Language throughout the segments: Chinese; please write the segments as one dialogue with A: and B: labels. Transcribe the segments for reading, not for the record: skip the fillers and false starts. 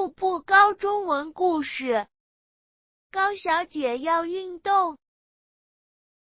A: 步步高中文故事。高小姐要运动。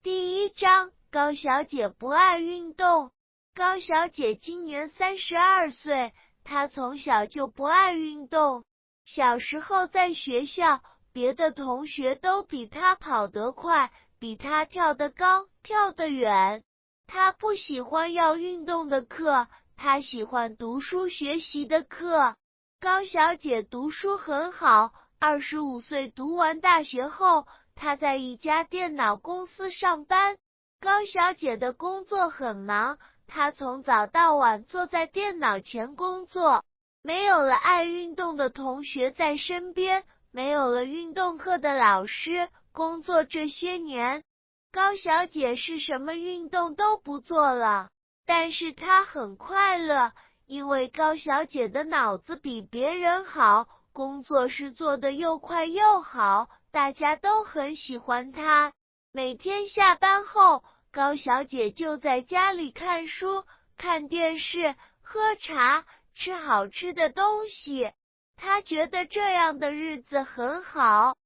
A: 第一章，高小姐不爱运动。高小姐今年32岁，她从小就不爱运动。小时候在学校，别的同学都比她跑得快，比她跳得高，跳得远。她不喜欢要运动的课，她喜欢读书学习的课。高小姐读书很好，25岁读完大学后，她在一家电脑公司上班。高小姐的工作很忙，她从早到晚坐在电脑前工作。没有了爱运动的同学在身边，没有了运动课的老师，工作这些年，高小姐是什么运动都不做了。但是她很快乐，因为高小姐的脑子比别人好，工作是做得又快又好，大家都很喜欢她。每天下班后，高小姐就在家里看书、看电视、喝茶、吃好吃的东西。她觉得这样的日子很好。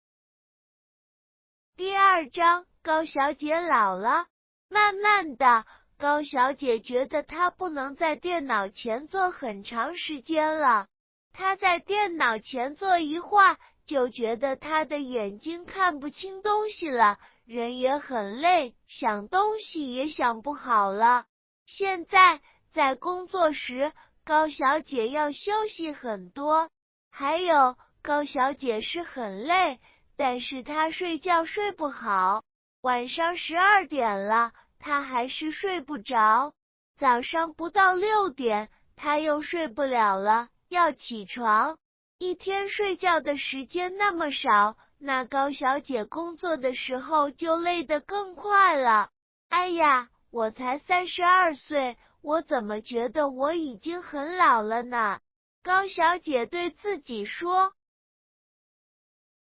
A: 第二章，高小姐老了。慢慢的，高小姐觉得她不能在电脑前坐很长时间了。她在电脑前坐一会儿，就觉得她的眼睛看不清东西了，人也很累，想东西也想不好了。现在在工作时，高小姐要休息很多。还有，高小姐是很累，但是她睡觉睡不好。晚上12点了，她还是睡不着。早上不到6点，她又睡不了了，要起床。一天睡觉的时间那么少，那高小姐工作的时候就累得更快了。哎呀，我才32岁，我怎么觉得我已经很老了呢？高小姐对自己说。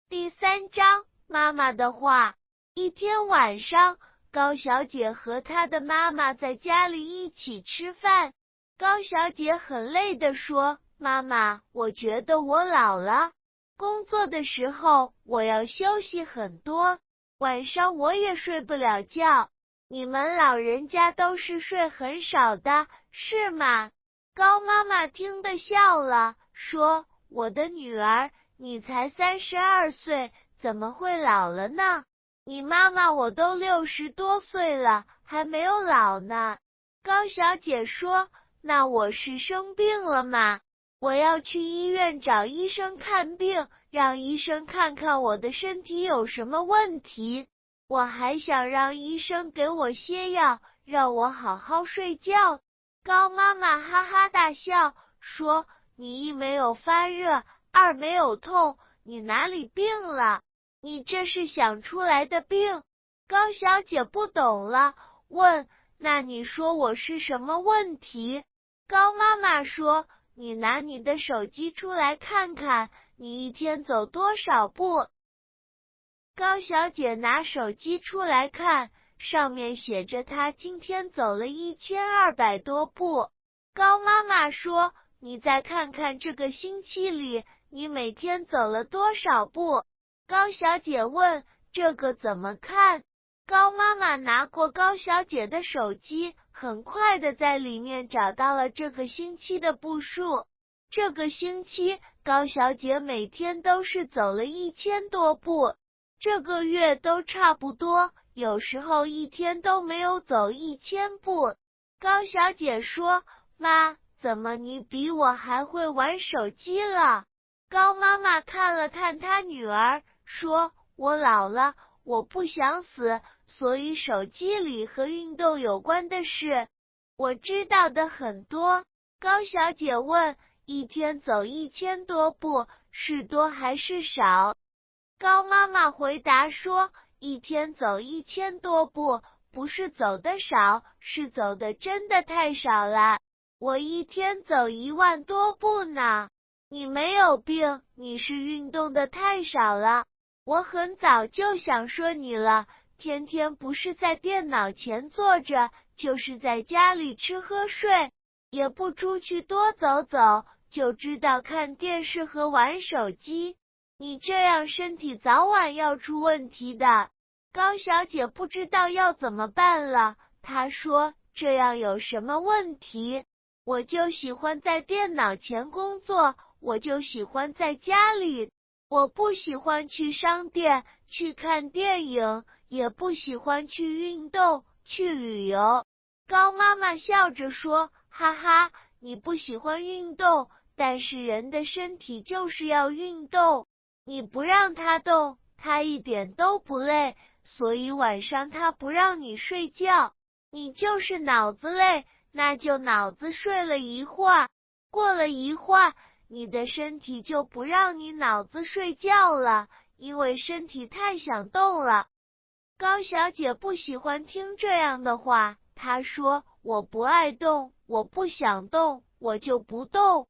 A: 第三章，妈妈的话。一天晚上，高小姐和她的妈妈在家里一起吃饭。高小姐很累地说，妈妈，我觉得我老了。工作的时候我要休息很多，晚上我也睡不了觉。你们老人家都是睡很少的，是吗？高妈妈听得笑了，说，我的女儿，你才32岁，怎么会老了呢？你妈妈我都60多岁了，还没有老呢。高小姐说，那我是生病了吗？我要去医院找医生看病，让医生看看我的身体有什么问题。我还想让医生给我些药，让我好好睡觉。高妈妈哈哈大笑，说，你一没有发热，二没有痛，你哪里病了？你这是想出来的病。高小姐不懂了，问，那你说我是什么问题？高妈妈说，你拿你的手机出来看看，你一天走多少步？高小姐拿手机出来看，上面写着她今天走了1200多步。高妈妈说，你再看看这个星期里，你每天走了多少步？高小姐问，这个怎么看？高妈妈拿过高小姐的手机，很快的在里面找到了这个星期的步数。这个星期，高小姐每天都是走了1000多步。这个月都差不多，有时候一天都没有走1000步。高小姐说，妈，怎么你比我还会玩手机了？高妈妈看了看她女儿，说，我老了，我不想死，所以手机里和运动有关的事，我知道的很多。高小姐问，一天走1000多步，是多还是少？高妈妈回答说，一天走1000多步，不是走的少，是走的真的太少了。我一天走10000多步呢。你没有病，你是运动的太少了。我很早就想说你了，天天不是在电脑前坐着，就是在家里吃喝睡，也不出去多走走，就知道看电视和玩手机，你这样身体早晚要出问题的。高小姐不知道要怎么办了，她说，这样有什么问题？我就喜欢在电脑前工作，我就喜欢在家里，我不喜欢去商店，去看电影，也不喜欢去运动，去旅游。高妈妈笑着说，哈哈，你不喜欢运动，但是人的身体就是要运动，你不让它动，它一点都不累，所以晚上它不让你睡觉，你就是脑子累，那就脑子睡了一会儿，过了一会儿，你的身体就不让你脑子睡觉了，因为身体太想动了。高小姐不喜欢听这样的话，她说，我不爱动，我不想动，我就不动。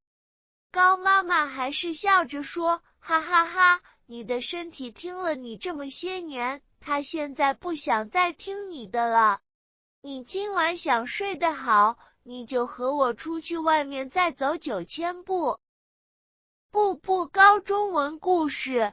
A: 高妈妈还是笑着说，哈哈哈，你的身体听了你这么些年，它现在不想再听你的了。你今晚想睡得好，你就和我出去外面再走9000步。步步高中文故事。